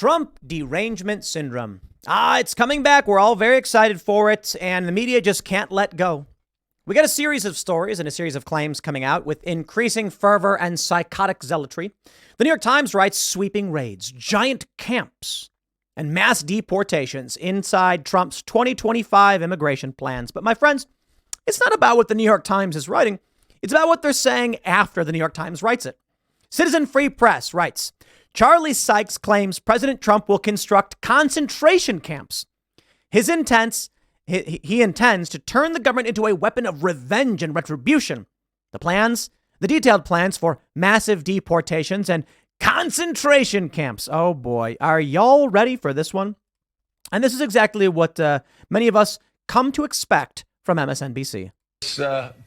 Trump derangement syndrome. It's coming back. We're all very excited for it, and the media just can't let go. We got a series of stories and a series of claims coming out with increasing fervor and psychotic zealotry. The New York Times writes sweeping raids, giant camps, and mass deportations inside Trump's 2025 immigration plans. But my friends, it's not about what the New York Times is writing. It's about what they're saying after the New York Times writes it. Citizen Free Press writes, Charlie Sykes claims President Trump will construct concentration camps. He intends to turn the government into a weapon of revenge and retribution. The detailed plans for massive deportations and concentration camps. Oh boy, are y'all ready for this one? And this is exactly what many of us come to expect from MSNBC.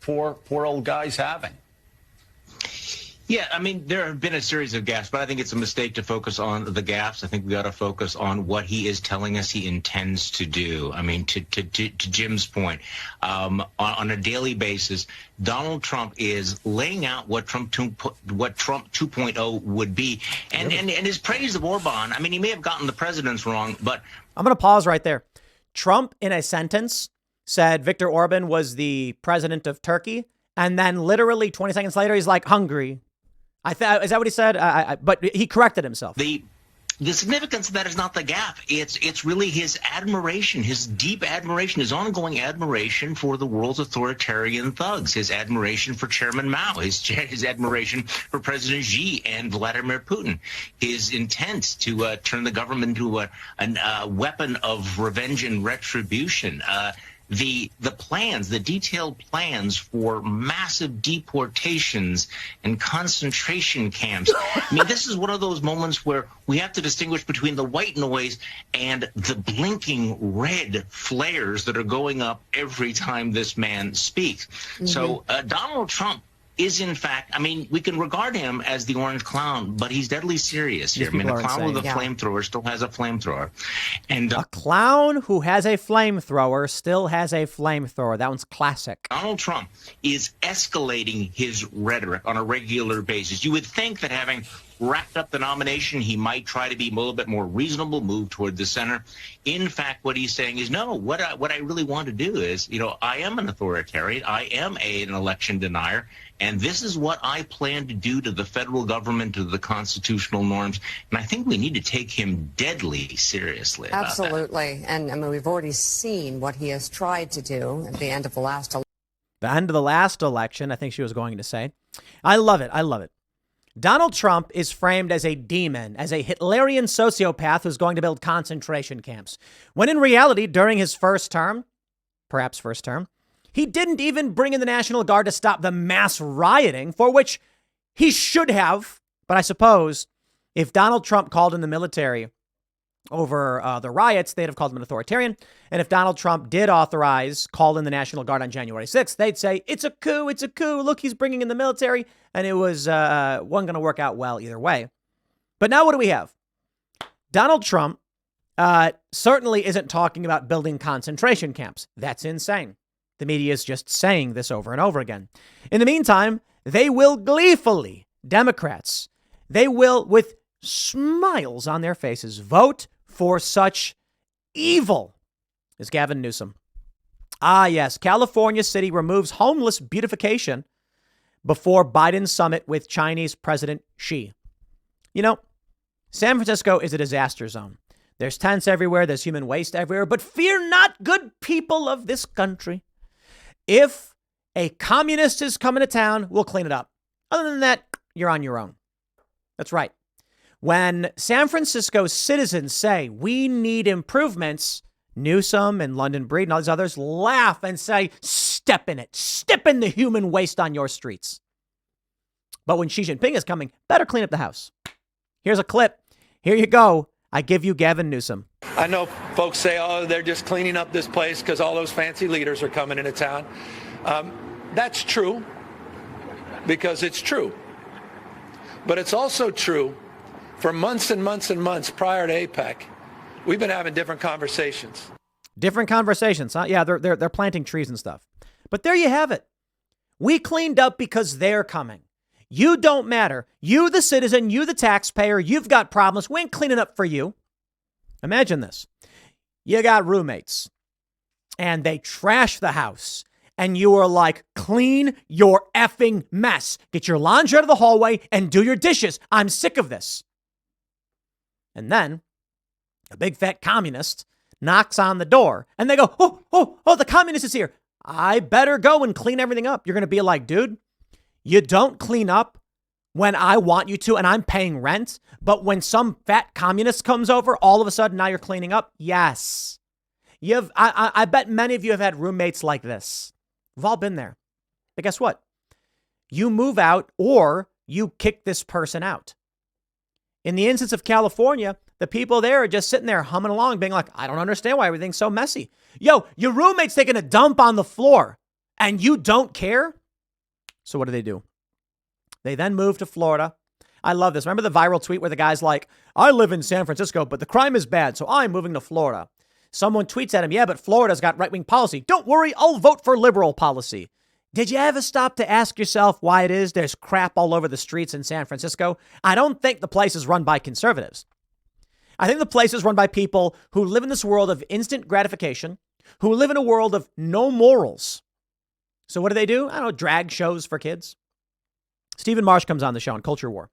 Poor old guy's having. Yeah, I mean, there have been a series of gaffes, but I think it's a mistake to focus on the gaffes. I think we got to focus on what he is telling us he intends to do. I mean, to Jim's point, on a daily basis, Donald Trump is laying out what Trump 2.0 would be, and his praise of Orban. I mean, he may have gotten the presidents wrong, but I'm going to pause right there. Trump, in a sentence, said Viktor Orban was the president of Turkey, and then literally 20 seconds later, he's like, Hungary. Is that what he said? But he corrected himself. The significance of that is not the gap. It's really his admiration, his deep admiration, his ongoing admiration for the world's authoritarian thugs, his admiration for Chairman Mao, his admiration for President Xi and Vladimir Putin, his intent to turn the government into a weapon of revenge and retribution. The plans, the detailed plans for massive deportations and concentration camps. I mean, this is one of those moments where we have to distinguish between the white noise and the blinking red flares that are going up every time this man speaks. Mm-hmm. So Donald Trump is, in fact, I mean, we can regard him as the orange clown, but he's deadly serious here. I mean, a clown with a flamethrower still has a flamethrower. And a clown who has a flamethrower still has a flamethrower. That one's classic. Donald Trump is escalating his rhetoric on a regular basis. You would think that having wrapped up the nomination, he might try to be a little bit more reasonable, move toward the center. In fact, what he's saying is, no, what I really want to do is, I am an authoritarian. I am an election denier. And this is what I plan to do to the federal government, to the constitutional norms. And I think we need to take him deadly seriously about Absolutely. That. And I mean, we've already seen what he has tried to do at the end of the last election. The end of the last election, I think she was going to say. I love it. I love it. Donald Trump is framed as a demon, as a Hitlerian sociopath who's going to build concentration camps. When in reality, during his first term, perhaps first term, he didn't even bring in the National Guard to stop the mass rioting, for which he should have. But I suppose if Donald Trump called in the military over the riots, they'd have called him an authoritarian. And if Donald Trump did call in the National Guard on January 6th, they'd say, it's a coup, it's a coup. Look, he's bringing in the military. And it wasn't going to work out well either way. But now what do we have? Donald Trump certainly isn't talking about building concentration camps. That's insane. The media is just saying this over and over again. In the meantime, they will gleefully, Democrats, they will, with smiles on their faces, vote for such evil as Gavin Newsom. Yes, California City removes homeless beautification before Biden's summit with Chinese President Xi. San Francisco is a disaster zone. There's tents everywhere. There's human waste everywhere. But fear not, good people of this country. If a communist is coming to town, we'll clean it up. Other than that, you're on your own. That's right. When San Francisco citizens say we need improvements, Newsom and London Breed and all these others laugh and say, step in it. Step in the human waste on your streets. But when Xi Jinping is coming, better clean up the house. Here's a clip. Here you go. I give you Gavin Newsom. I know folks say, they're just cleaning up this place because all those fancy leaders are coming into town. That's true because it's true. But it's also true for months and months and months prior to APEC, we've been having different conversations. Different conversations, huh? Yeah, they're planting trees and stuff. But there you have it. We cleaned up because they're coming. You don't matter. You, the citizen, you, the taxpayer, you've got problems. We ain't cleaning up for you. Imagine this. You got roommates and they trash the house and you are like, clean your effing mess. Get your laundry out of the hallway and do your dishes. I'm sick of this. And then a big fat communist knocks on the door and they go, oh, the communist is here. I better go and clean everything up. You're going to be like, dude, you don't clean up when I want you to and I'm paying rent. But when some fat communist comes over, all of a sudden now you're cleaning up. Yes. I bet many of you have had roommates like this. We've all been there. But guess what? You move out or you kick this person out. In the instance of California, the people there are just sitting there humming along, being like, I don't understand why everything's so messy. Yo, your roommate's taking a dump on the floor and you don't care? So what do? They then move to Florida. I love this. Remember the viral tweet where the guy's like, I live in San Francisco, but the crime is bad, so I'm moving to Florida. Someone tweets at him, yeah, but Florida's got right-wing policy. Don't worry, I'll vote for liberal policy. Did you ever stop to ask yourself why it is there's crap all over the streets in San Francisco? I don't think the place is run by conservatives. I think the place is run by people who live in this world of instant gratification, who live in a world of no morals. So what do? I don't know, drag shows for kids. Stephen Marsh comes on the show on Culture War,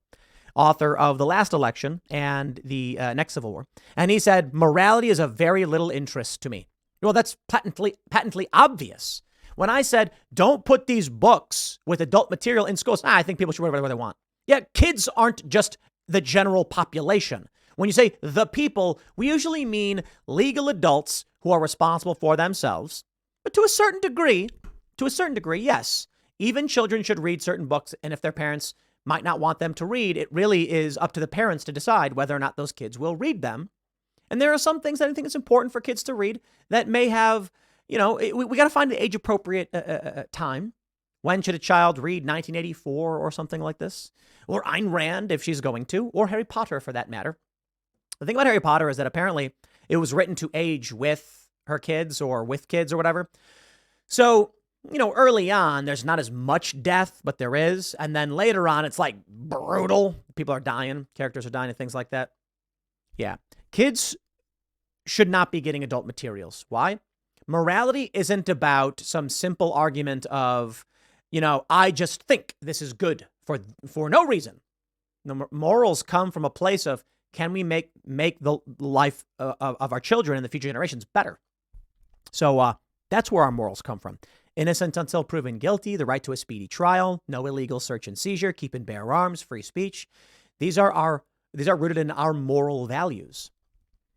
author of The Last Election and the Next Civil War. And he said, morality is of very little interest to me. Well, that's patently obvious. When I said, don't put these books with adult material in schools, I think people should read whatever they want. Yeah, kids aren't just the general population. When you say the people, we usually mean legal adults who are responsible for themselves. But to a certain degree, yes, even children should read certain books. And if their parents might not want them to read, it really is up to the parents to decide whether or not those kids will read them. And there are some things that I think it's important for kids to read that may have, we got to find the age appropriate time. When should a child read 1984 or something like this? Or Ayn Rand if she's going to, or Harry Potter for that matter. The thing about Harry Potter is that apparently it was written to age with her kids or with kids or whatever. So, early on, there's not as much death, but there is. And then later on, it's like brutal. People are dying. Characters are dying and things like that. Yeah. Kids should not be getting adult materials. Why? Morality isn't about some simple argument of, I just think this is good for no reason. Morals come from a place of, can we make the life of our children and the future generations better? So that's where our morals come from. Innocent until proven guilty, the right to a speedy trial, no illegal search and seizure, keep and bear arms, free speech. These are rooted in our moral values.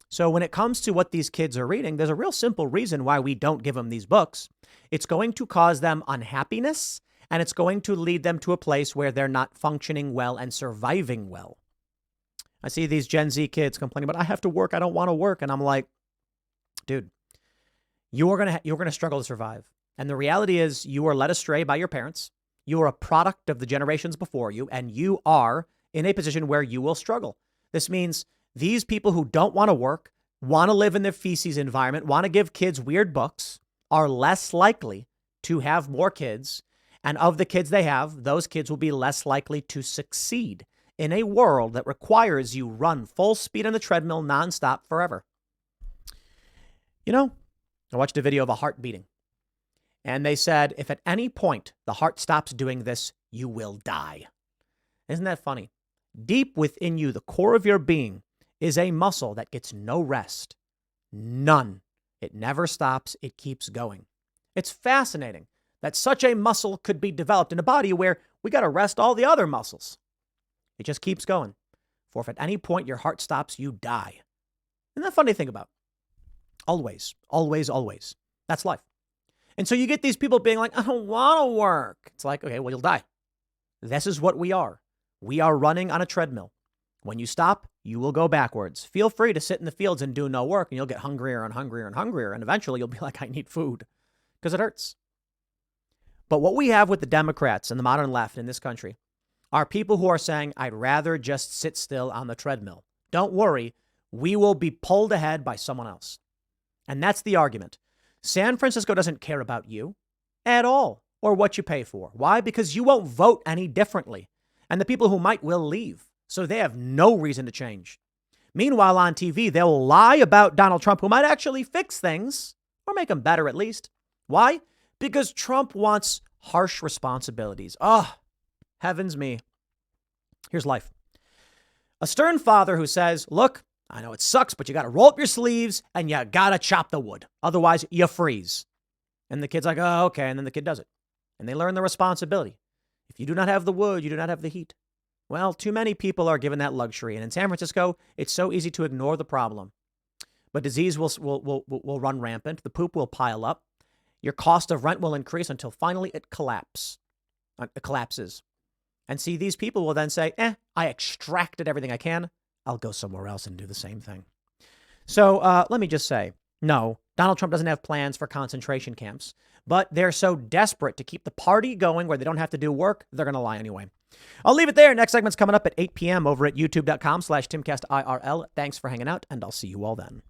So when it comes to what these kids are reading, there's a real simple reason why we don't give them these books. It's going to cause them unhappiness, and it's going to lead them to a place where they're not functioning well and surviving well. I see these Gen Z kids complaining about, I have to work, I don't want to work. And I'm like, dude, you're going to struggle to survive. And the reality is you are led astray by your parents. You are a product of the generations before you, and you are in a position where you will struggle. This means these people who don't want to work, want to live in their feces environment, want to give kids weird books, are less likely to have more kids. And of the kids they have, those kids will be less likely to succeed in a world that requires you run full speed on the treadmill nonstop forever. I watched a video of a heart beating. And they said, if at any point the heart stops doing this, you will die. Isn't that funny? Deep within you, the core of your being is a muscle that gets no rest. None. It never stops. It keeps going. It's fascinating that such a muscle could be developed in a body where we got to rest all the other muscles. It just keeps going. For if at any point your heart stops, you die. Isn't that funny to think about? Always, always, always. That's life. And so you get these people being like, I don't want to work. It's like, okay, well, you'll die. This is what we are. We are running on a treadmill. When you stop, you will go backwards. Feel free to sit in the fields and do no work, and you'll get hungrier and hungrier and hungrier. And eventually you'll be like, I need food because it hurts. But what we have with the Democrats and the modern left in this country are people who are saying, I'd rather just sit still on the treadmill. Don't worry, we will be pulled ahead by someone else. And that's the argument. San Francisco doesn't care about you at all or what you pay for. Why? Because you won't vote any differently. And the people who might will leave. So they have no reason to change. Meanwhile, on TV, they'll lie about Donald Trump, who might actually fix things or make them better at least. Why? Because Trump wants harsh responsibilities. Oh, heavens me. Here's life. A stern father who says, look, I know it sucks, but you got to roll up your sleeves and you got to chop the wood. Otherwise, you freeze. And the kid's like, oh, okay. And then the kid does it. And they learn the responsibility. If you do not have the wood, you do not have the heat. Well, too many people are given that luxury. And in San Francisco, it's so easy to ignore the problem. But disease will run rampant. The poop will pile up. Your cost of rent will increase until finally it collapses. And see, these people will then say, I extracted everything I can. I'll go somewhere else and do the same thing. So let me just say, no, Donald Trump doesn't have plans for concentration camps, but they're so desperate to keep the party going where they don't have to do work, they're going to lie anyway. I'll leave it there. Next segment's coming up at 8 p.m. over at youtube.com/TimcastIRL. Thanks for hanging out, and I'll see you all then.